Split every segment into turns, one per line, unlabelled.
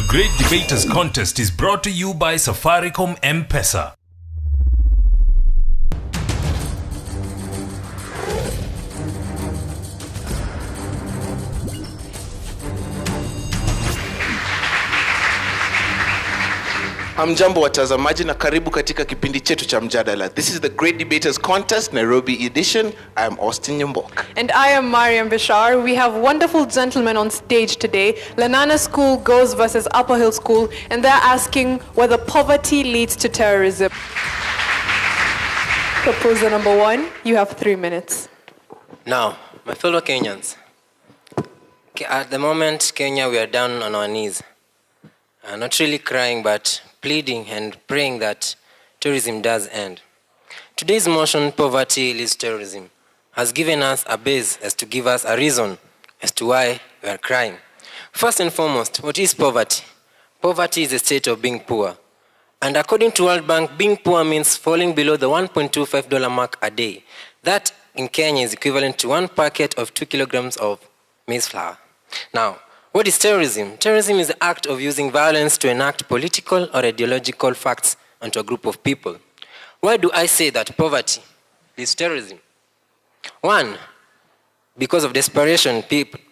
Great Debaters Contest is brought to you by Safaricom M-Pesa.
Hamjambo watazamaji na karibu katika kipindi chetu cha mjadala. This is the Great Debaters Contest, Nairobi edition. I am Austin Nyambok.
And I am Mariam Bishar. We have wonderful gentlemen on stage today. Lenana School goes versus Upperhill School, and they're asking whether poverty leads to terrorism. Proposer number 1, you have 3 minutes.
Now, my fellow Kenyans, at the moment, Kenya, we are down on our knees. Not really crying, but pleading and praying that terrorism does end. Today's motion, Poverty Leads Terrorism, has given us a base as to give us a reason as to why we are crying. First and foremost, what is poverty? Poverty is a state of being poor. And according to World Bank, being poor means falling below the $1.25 mark a day. That in Kenya is equivalent to 1 packet of 2 kilograms of maize flour. Now, what is terrorism? Terrorism is the act of using violence to enact political or ideological facts onto a group of people. Why do I say that poverty is terrorism? 1, because of desperation,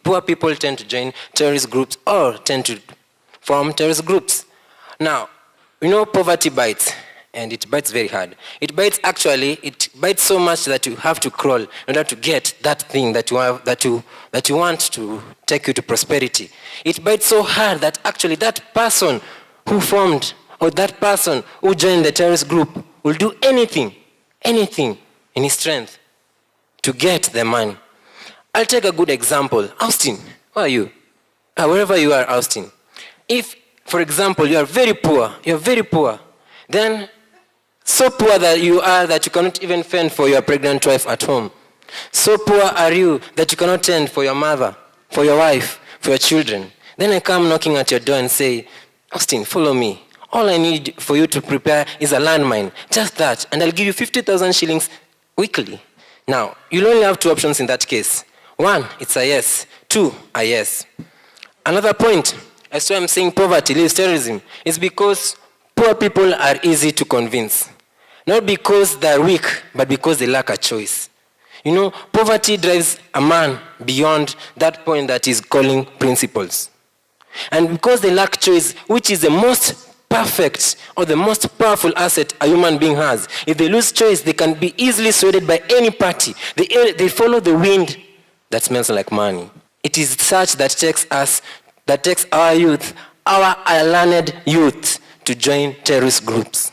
poor people tend to join terrorist groups or tend to form terrorist groups. Now, we know poverty bites, and it bites very hard. It bites so much that you have to crawl in order to get that thing that you have, that you want to take you to prosperity. It bites so hard that actually that person who formed or that person who joined the terrorist group will do anything in his strength to get the money. I'll take a good example. Austin, where are you? Wherever you are, Austin. If, for example, you're very poor, then so poor that you are that you cannot even fend for your pregnant wife at home. So poor are you that you cannot tend for your mother, for your wife, for your children. Then I come knocking at your door and say, Austin, follow me. All I need for you to prepare is a landmine, just that, and I'll give you 50,000 shillings weekly. Now, you'll only have 2 options in that case. 1, it's a yes. 2, a yes. Another point, as why I'm saying poverty leads terrorism, is because poor people are easy to convince. Not because they're weak, but because they lack a choice. You know, poverty drives a man beyond that point that is calling principles. And because they lack choice, which is the most perfect or the most powerful asset a human being has, if they lose choice, they can be easily swayed by any party. They follow the wind that smells like money. It is such that takes our youth, our learned youth, to join terrorist groups.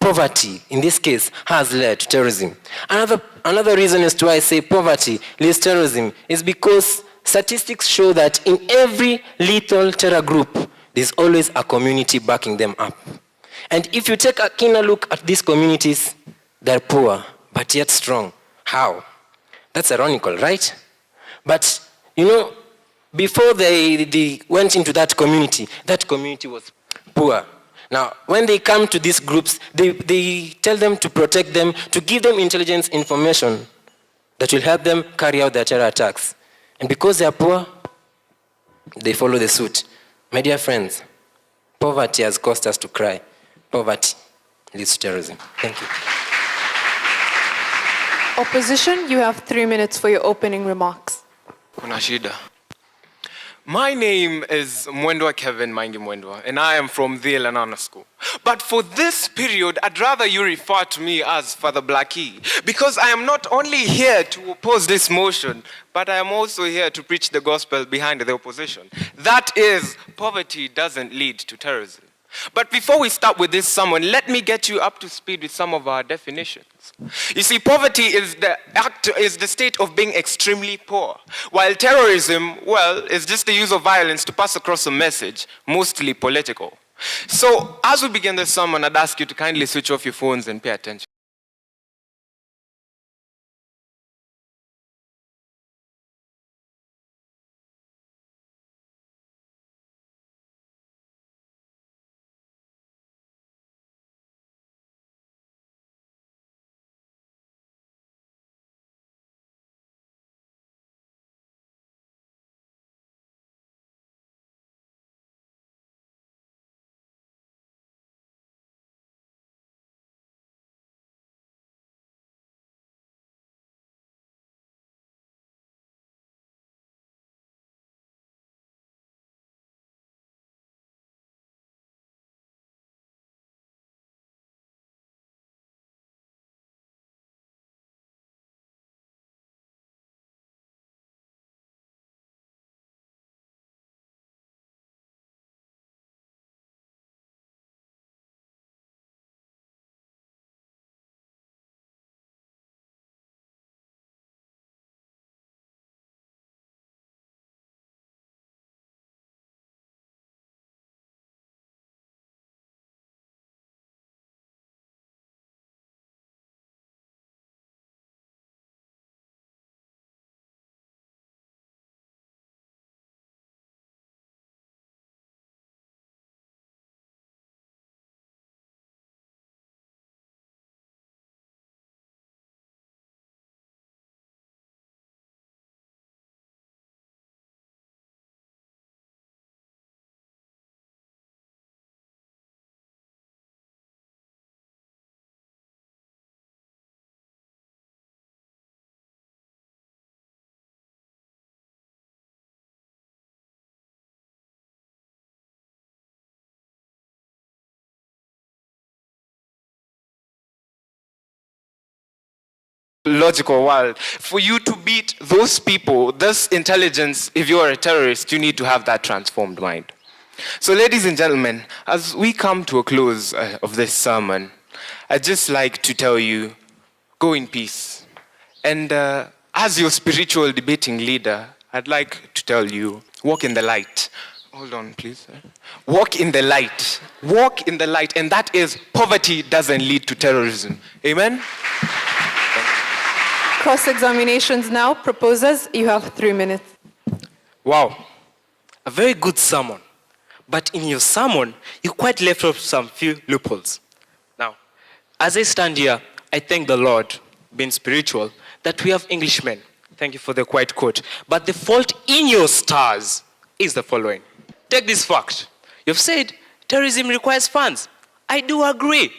Poverty, in this case, has led to terrorism. Another reason as to why I say poverty leads to terrorism is because statistics show that in every lethal terror group, there's always a community backing them up. And if you take a keener look at these communities, they're poor, but yet strong. How? That's ironical, right? But, you know, before they went into that community was poor. Now, when they come to these groups, they tell them to protect them, to give them intelligence information that will help them carry out their terror attacks. And because they are poor, they follow the suit. My dear friends, poverty has caused us to cry. Poverty leads to terrorism. Thank you.
Opposition, you have 3 minutes for your opening remarks.
Kuna shida. My name is Mwendwa Kevin Maingi Mwendwa, and I am from the Lenana School. But for this period, I'd rather you refer to me as Father Blackie, because I am not only here to oppose this motion, but I am also here to preach the gospel behind the opposition. That is, poverty doesn't lead to terrorism. But before we start with this sermon, let me get you up to speed with some of our definitions. You see, poverty is the state of being extremely poor, while terrorism, well, is just the use of violence to pass across a message, mostly political. So, as we begin the sermon, I'd ask you to kindly switch off your phones and pay attention. logical world. For you to beat those people, this intelligence, if you are a terrorist, you need to have that transformed mind. So ladies and gentlemen, as we come to a close of this sermon, I'd just like to tell you, go in peace. And as your spiritual debating leader, I'd like to tell you, walk in the light. Hold on, please. Walk in the light. Walk in the light. And that is, poverty doesn't lead to terrorism. Amen?
Cross-examinations now. Proposers, you have 3 minutes.
Wow, a very good sermon. But in your sermon, you quite left off some few loopholes. Now, as I stand here, I thank the Lord, being spiritual, that we have Englishmen. Thank you for the quiet quote. But the fault in your stars is the following. Take this fact. You've said terrorism requires funds. I do agree.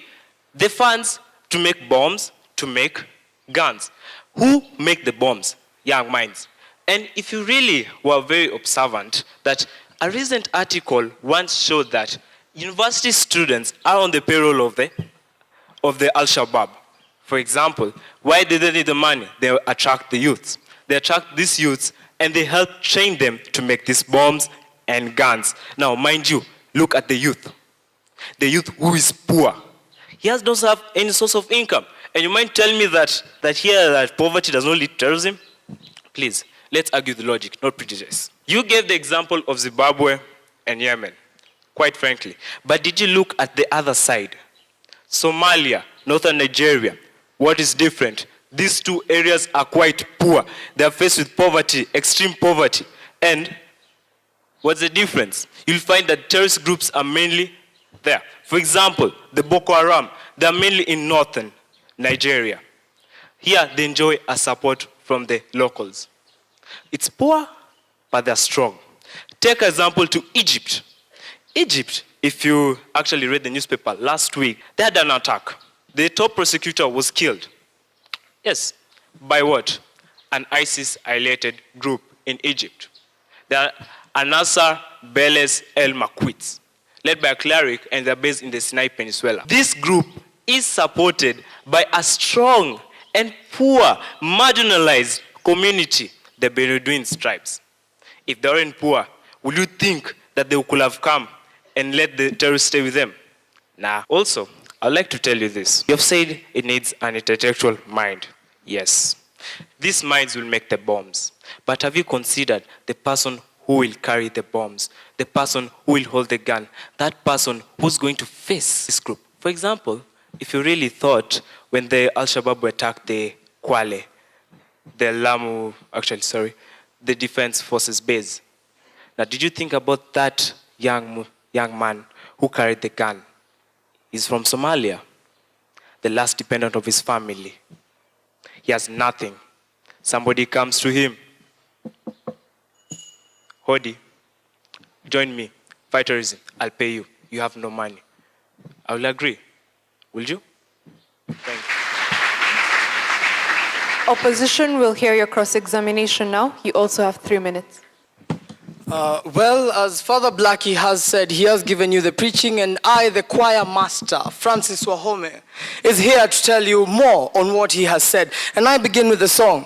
The funds to make bombs, to make guns. Who make the bombs? Young minds. And if you really were very observant, that a recent article once showed that university students are on the payroll of the Al-Shabaab. For example, why do they need the money? They attract the youths. They attract these youths and they help train them to make these bombs and guns. Now, mind you, look at the youth. The youth who is poor. He doesn't have any source of income. And you might tell me that poverty does not lead to terrorism? Please, let's argue the logic, not prejudice. You gave the example of Zimbabwe and Yemen, quite frankly. But did you look at the other side? Somalia, northern Nigeria. What is different? These two areas are quite poor. They are faced with poverty, extreme poverty. And what's the difference? You'll find that terrorist groups are mainly there. For example, the Boko Haram, they are mainly in northern Nigeria. Here, they enjoy a support from the locals. It's poor, but they're strong. Take an example to Egypt. Egypt, if you actually read the newspaper last week, they had an attack. The top prosecutor was killed. Yes, by what? An ISIS-related group in Egypt. They are Anasar Beles El Makwits, led by a cleric, and they're based in the Sinai Peninsula. This group is supported by a strong and poor, marginalized community, the Bedouin tribes. If they weren't poor, would you think that they could have come and let the terrorists stay with them? Nah. Also, I'd like to tell you this. You've said it needs an intellectual mind. Yes. These minds will make the bombs. But have you considered the person who will carry the bombs, the person who will hold the gun, that person who's going to face this group? For example, if you really thought when the Al-Shabaab attacked the Kwale, the Defense Forces base, now did you think about that young man who carried the gun? He's from Somalia, the last dependent of his family. He has nothing. Somebody comes to him. Hodi, join me, fight terrorism, I'll pay you. You have no money. I will agree. Will you? Thank you.
Opposition will hear your cross-examination now. You also have 3 minutes.
Well, as Father Blackie has said, he has given you the preaching, and I, the choir master, Francis Wahome, is here to tell you more on what he has said. And I begin with the song.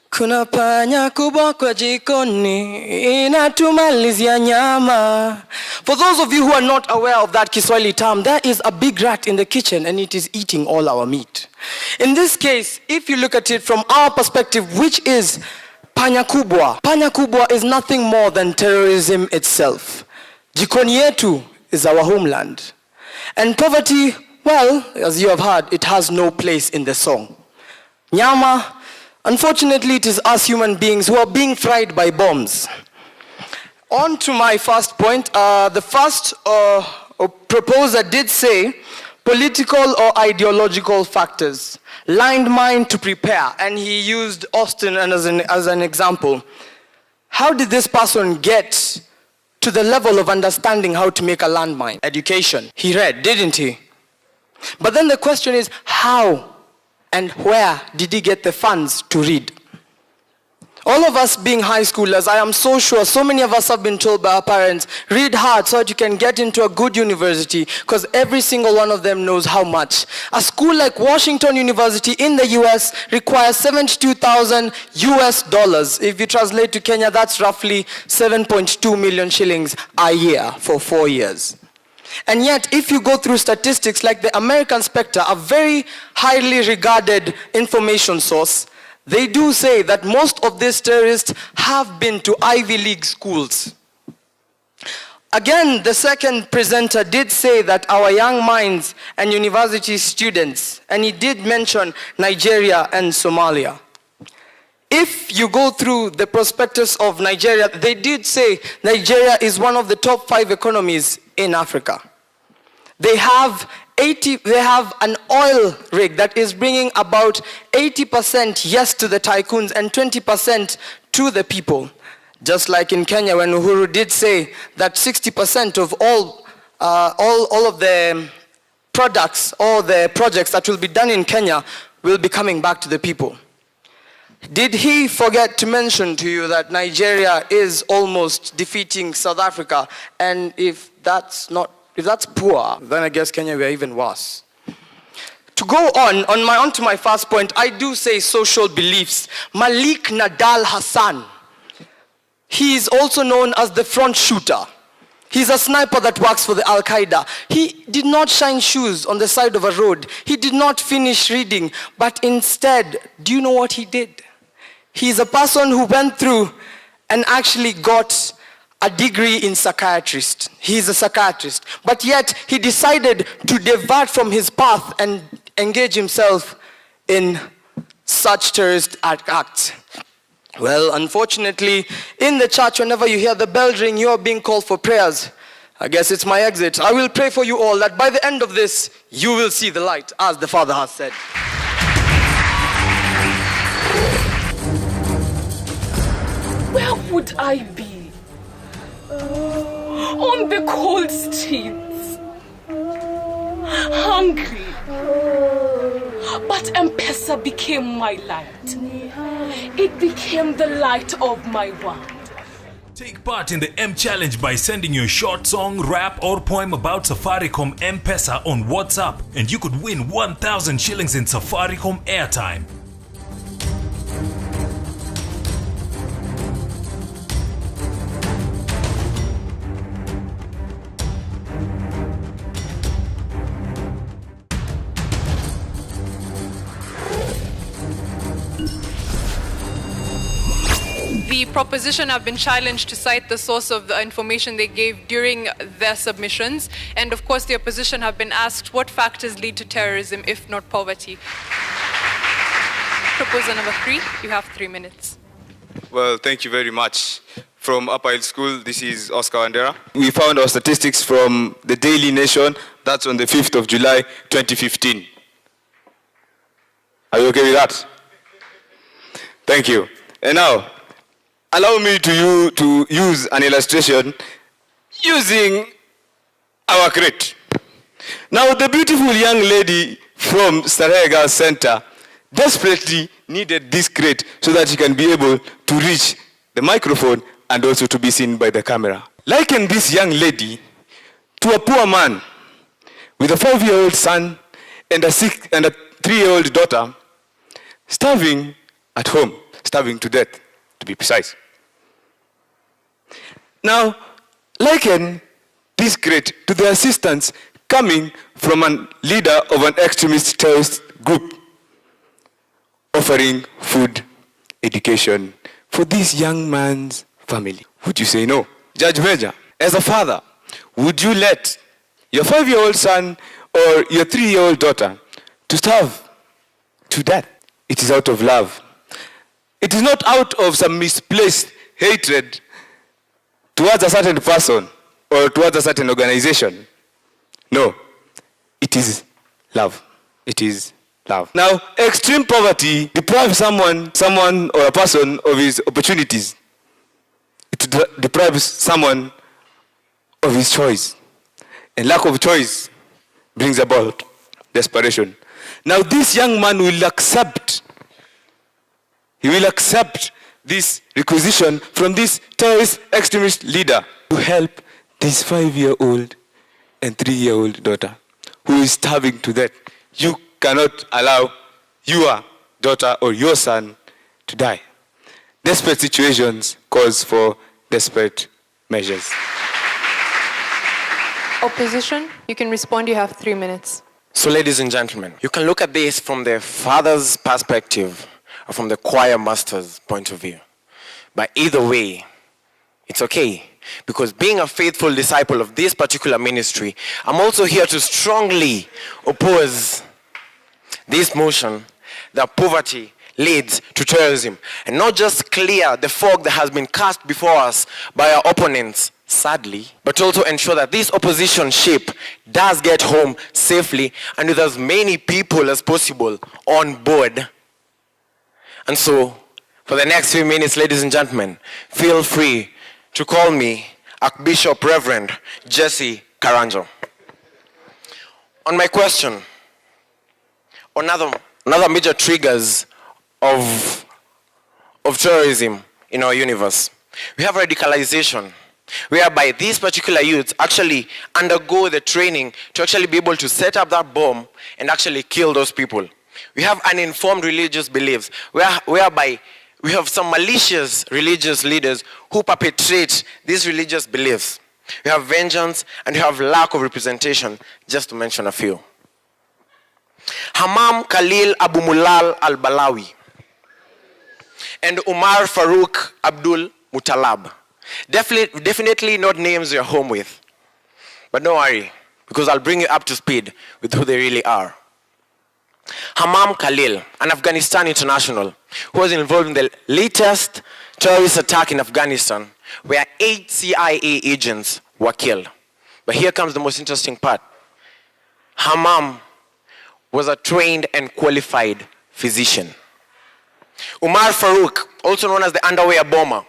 Kuna panya kubwa kwa jikoni inatumalizia nyama. For those of you who are not aware of that Kiswahili term, there is a big rat in the kitchen and it is eating all our meat. In this case, if you look at it from our perspective, which is panya kubwa is nothing more than terrorism itself. Jikoni yetu is our homeland. And poverty, well, as you have heard, it has no place in the song. Nyama, unfortunately, it is us human beings who are being fried by bombs. On to my first point. The first proposer did say political or ideological factors. Lined mind to prepare, and he used Austin as an example. How did this person get to the level of understanding how to make a landmine? Education. He read, didn't he? But then the question is, how and where did he get the funds to read? All of us being high schoolers, I am so sure so many of us have been told by our parents, read hard so that you can get into a good university, because every single one of them knows how much. A school like Washington University in the US requires $72,000 US. If you translate to Kenya, that's roughly 7.2 million shillings a year for 4 years. And yet, if you go through statistics like the American Spectre, a very highly regarded information source, they do say that most of these terrorists have been to Ivy League schools. Again, the second presenter did say that our young minds and university students, and he did mention Nigeria and Somalia. If you go through the prospectus of Nigeria, they did say Nigeria is one of the top 5 economies in Africa. They have an oil rig that is bringing about 80% yes to the tycoons and 20% to the people. Just like in Kenya, when Uhuru did say that 60% of all of the products or the projects that will be done in Kenya will be coming back to the people. Did he forget to mention to you that Nigeria is almost defeating South Africa? And if that's poor, then I guess Kenya we are even worse. To go on to my first point, I do say social beliefs. Malik Nadal Hassan, he is also known as the front shooter. He's a sniper that works for the Al-Qaeda. He did not shine shoes on the side of a road. He did not finish reading, but instead, do you know what he did? He's a person who went through and actually got a degree in psychiatrist. He's a psychiatrist. But yet, he decided to divert from his path and engage himself in such terrorist acts. Well, unfortunately, in the church, whenever you hear the bell ring, you are being called for prayers. I guess it's my exit. I will pray for you all that by the end of this, you will see the light, as the Father has said.
Where would I be? On the cold streets, hungry. But M-Pesa became my light. It became the light of my world.
Take part in the M Challenge by sending your short song, rap or poem about Safaricom M-Pesa on WhatsApp, and you could win 1,000 shillings in Safaricom airtime.
The proposition have been challenged to cite the source of the information they gave during their submissions. And of course, the opposition have been asked what factors lead to terrorism if not poverty. Proposal number 3, you have 3 minutes.
Well, thank you very much. From Upperhill School, this is Oscar Wandera. We found our statistics from the Daily Nation. That's on the 5th of July, 2015. Are you okay with that? Thank you. And now, allow me to use an illustration using our crate. Now, the beautiful young lady from Starehe Girls Center desperately needed this crate so that she can be able to reach the microphone and also to be seen by the camera. Liken this young lady to a poor man with a 5-year-old son and a 3-year-old daughter starving at home, starving to death, to be precise. Now, liken this crate to the assistance coming from a leader of an extremist terrorist group offering food, education for this young man's family. Would you say no? Judge Major, as a father, would you let your 5-year-old son or your 3-year-old daughter to starve to death? It is out of love. It is not out of some misplaced hatred towards a certain person or towards a certain organization. No, it is love. It is love. Now, extreme poverty deprives someone or a person of his opportunities. It deprives someone of his choice. And lack of choice brings about desperation. Now, this young man will accept this requisition from this terrorist extremist leader to help this 5-year-old and 3-year-old daughter who is starving to death. You cannot allow your daughter or your son to die. Desperate situations calls for desperate measures.
Opposition, you can respond. You have 3 minutes.
So, ladies and gentlemen, you can look at this from the father's perspective or from the choir master's point of view. But either way, it's okay. Because being a faithful disciple of this particular ministry, I'm also here to strongly oppose this motion that poverty leads to terrorism. And not just clear the fog that has been cast before us by our opponents, sadly, but also ensure that this opposition ship does get home safely and with as many people as possible on board. And so, for the next few minutes, ladies and gentlemen, feel free to call me Archbishop Reverend Jesse Karanjo. On my question, another major triggers of terrorism in our universe, we have radicalization, whereby these particular youths actually undergo the training to actually be able to set up that bomb and actually kill those people. We have uninformed religious beliefs, whereby we have some malicious religious leaders who perpetrate these religious beliefs. We have vengeance and we have lack of representation, just to mention a few. Hamam Khalil Abu Mulal al-Balawi and Umar Farouk Abdul Mutalab. Definitely not names you're home with. But don't worry, because I'll bring you up to speed with who they really are. Hamam Khalil, an Afghanistan international who was involved in the latest terrorist attack in Afghanistan, where 8 CIA agents were killed. But here comes the most interesting part. Hamam was a trained and qualified physician. Umar Farouk, also known as the underwear bomber,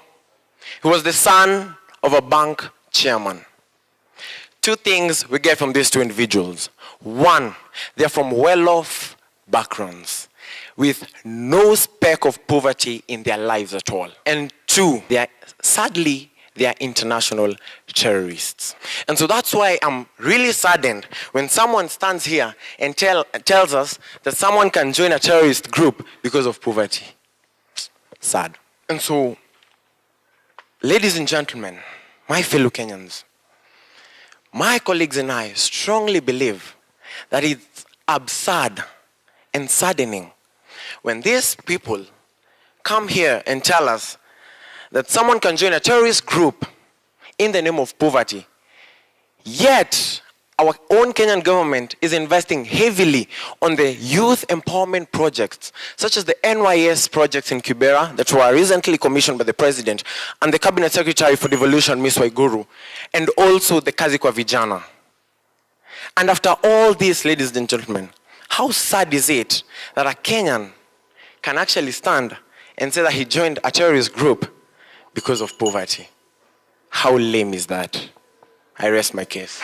he was the son of a bank chairman. Two things we get from these two individuals. One, they're from well-off backgrounds with no speck of poverty in their lives at all. And two, sadly, they are international terrorists. And so that's why I'm really saddened when someone stands here and tells us that someone can join a terrorist group because of poverty. Sad. And so, ladies and gentlemen, my fellow Kenyans, my colleagues and I strongly believe that it's absurd and saddening when these people come here and tell us that someone can join a terrorist group in the name of poverty, yet our own Kenyan government is investing heavily on the youth empowerment projects, such as the NYS projects in Kibera that were recently commissioned by the president and the Cabinet Secretary for Devolution, Ms. Waiguru, and also the Kazi kwa Vijana. And after all this, ladies and gentlemen, how sad is it that a Kenyan can actually stand and say that he joined a terrorist group because of poverty? How lame is that? I rest my case.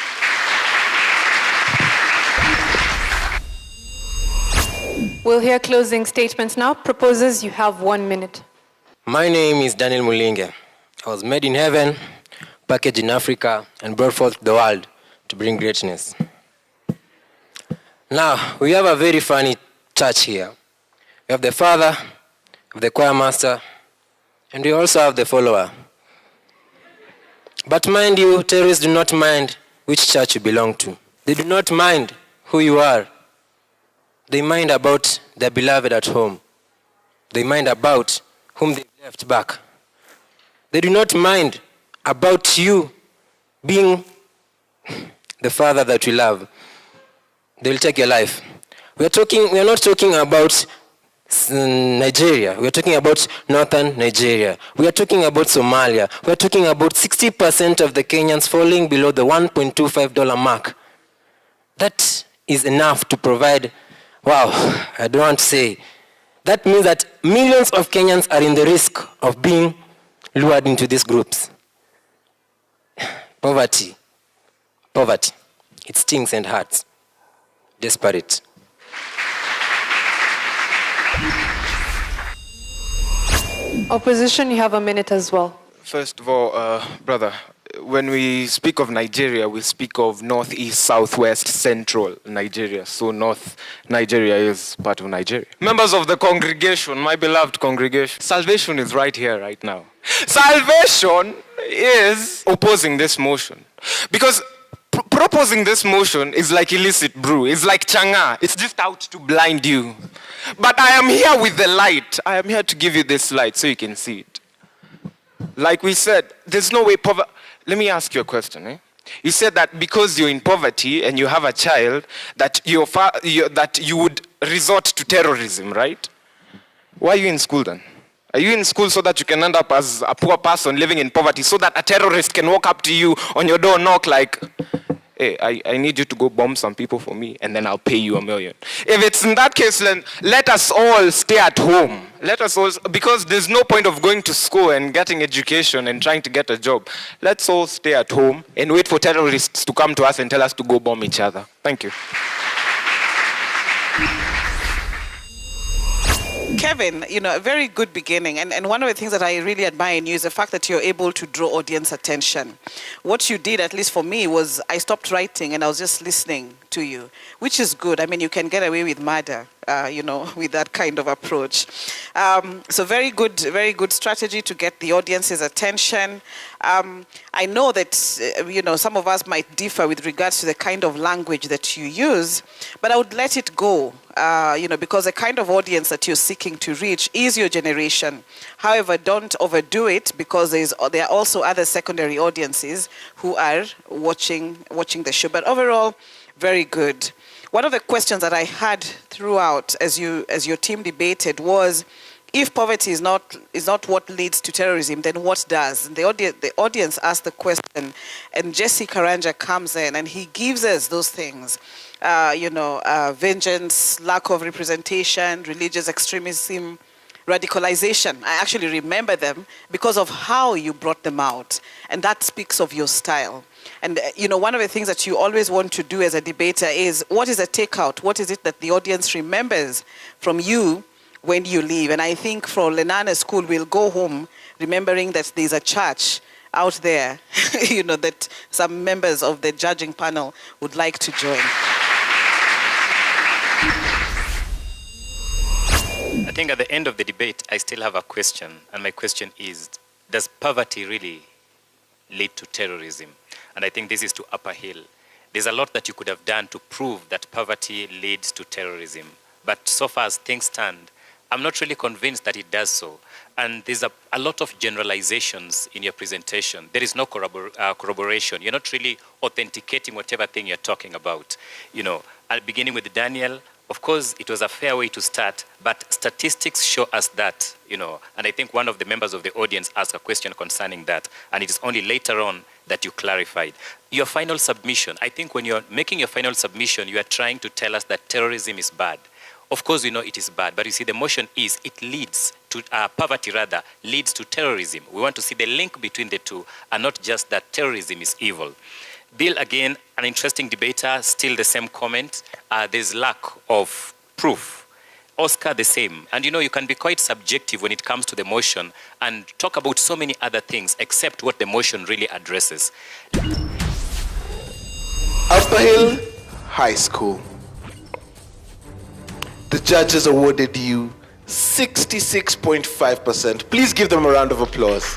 We'll hear closing statements now. Proposers, you have 1 minute.
My name is Daniel Mulinge. I was made in heaven, packaged in Africa, and brought forth to the world to bring greatness. Now, we have a very funny church here. We have the father, we have the choir master, and we also have the follower. But mind you, terrorists do not mind which church you belong to. They do not mind who you are. They mind about their beloved at home. They mind about whom they've left back. They do not mind about you being the father that we love. They will take your life. We are not talking about Nigeria. We are talking about northern Nigeria. We are talking about Somalia. We are talking about 60% of the Kenyans falling below the $1.25 mark. That is enough to provide, wow, I don't want to say. That means that millions of Kenyans are in the risk of being lured into these groups. Poverty. It stings and hurts. Desperate.
Opposition, you have a minute as well.
First of all, brother, when we speak of Nigeria, we speak of northeast, southwest, central Nigeria. So North Nigeria is part of Nigeria. Members of the congregation, my beloved congregation, salvation is right here, right now. Salvation is opposing this motion. Because proposing this motion is like illicit brew. It's like changa. It's just out to blind you. But I am here with the light. I am here to give you this light so you can see it. Like we said, there's no way poverty... Let me ask you a question. Eh? You said that because you're in poverty and you have a child, that you would resort to terrorism, right? Why are you in school then? Are you in school so that you can end up as a poor person living in poverty, so that a terrorist can walk up to you on your door, knock like, hey, I need you to go bomb some people for me, and then I'll pay you $1 million. If it's in that case, then let us all stay at home. Let us all, because there's no point of going to school and getting education and trying to get a job. Let's all stay at home and wait for terrorists to come to us and tell us to go bomb each other. Thank you.
Kevin, a very good beginning. And one of the things that I really admire in you is the fact that you're able to draw audience attention. What you did, at least for me, was I stopped writing and I was just listening to you, which is good. I mean, you can get away with murder, with that kind of approach. So very good strategy to get the audience's attention. I know that, some of us might differ with regards to the kind of language that you use, but I would let it go, because the kind of audience that you're seeking to reach is your generation. However, don't overdo it, because there are also other secondary audiences who are watching the show. But overall, very good. One of the questions that I had throughout as your team debated was, if poverty is not what leads to terrorism, then what does? And the audience asked the question, and Jesse Karanja comes in and he gives us those things. Vengeance, lack of representation, religious extremism, radicalization. I actually remember them because of how you brought them out. And that speaks of your style. And, one of the things that you always want to do as a debater is, what is a takeout? What is it that the audience remembers from you when you leave? And I think for Lenana School, we'll go home remembering that there's a church out there, that some members of the judging panel would like to join.
I think at the end of the debate, I still have a question. And my question is, does poverty really lead to terrorism? And I think this is to Upperhill. There's a lot that you could have done to prove that poverty leads to terrorism. But so far as things stand, I'm not really convinced that it does so. And there's a lot of generalizations in your presentation. There is no corroboration. You're not really authenticating whatever thing you're talking about. Beginning with Daniel, of course, it was a fair way to start, but statistics show us that, and I think one of the members of the audience asked a question concerning that, and it is only later on that you clarified. Your final submission, I think when you're making your final submission, you are trying to tell us that terrorism is bad. Of course, we know it is bad, but you see, the motion is, it leads to, poverty rather, leads to terrorism. We want to see the link between the two, and not just that terrorism is evil. Bill, again, an interesting debater, still the same comment. There's lack of proof. Oscar, the same. And you can be quite subjective when it comes to the motion and talk about so many other things except what the motion really addresses.
Upperhill High School. The judges awarded you 66.5%. Please give them a round of applause.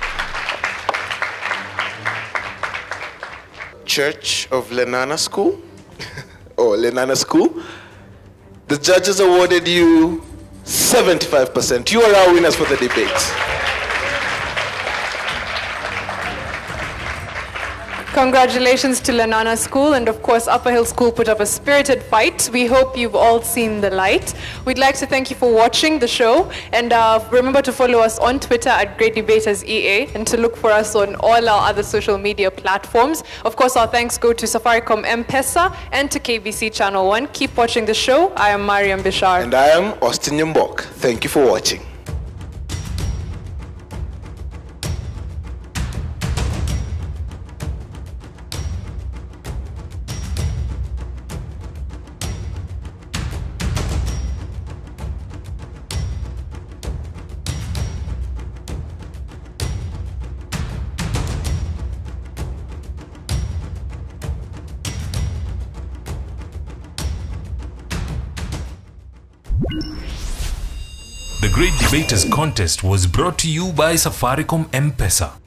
Church of Lenana School, or Lenana School, the judges awarded you 75%. You are our winners for the debate.
Congratulations to Lenana School, and of course Upperhill School put up a spirited fight. We hope you've all seen the light. We'd like to thank you for watching the show, and remember to follow us on Twitter at Great Debaters EA, and to look for us on all our other social media platforms. Of course, our thanks go to Safaricom M-Pesa and to KBC Channel 1. Keep watching the show. I am Mariam Bishar.
And I am Austin Nyambok. Thank you for watching.
The Great Debaters Contest was brought to you by Safaricom M-Pesa.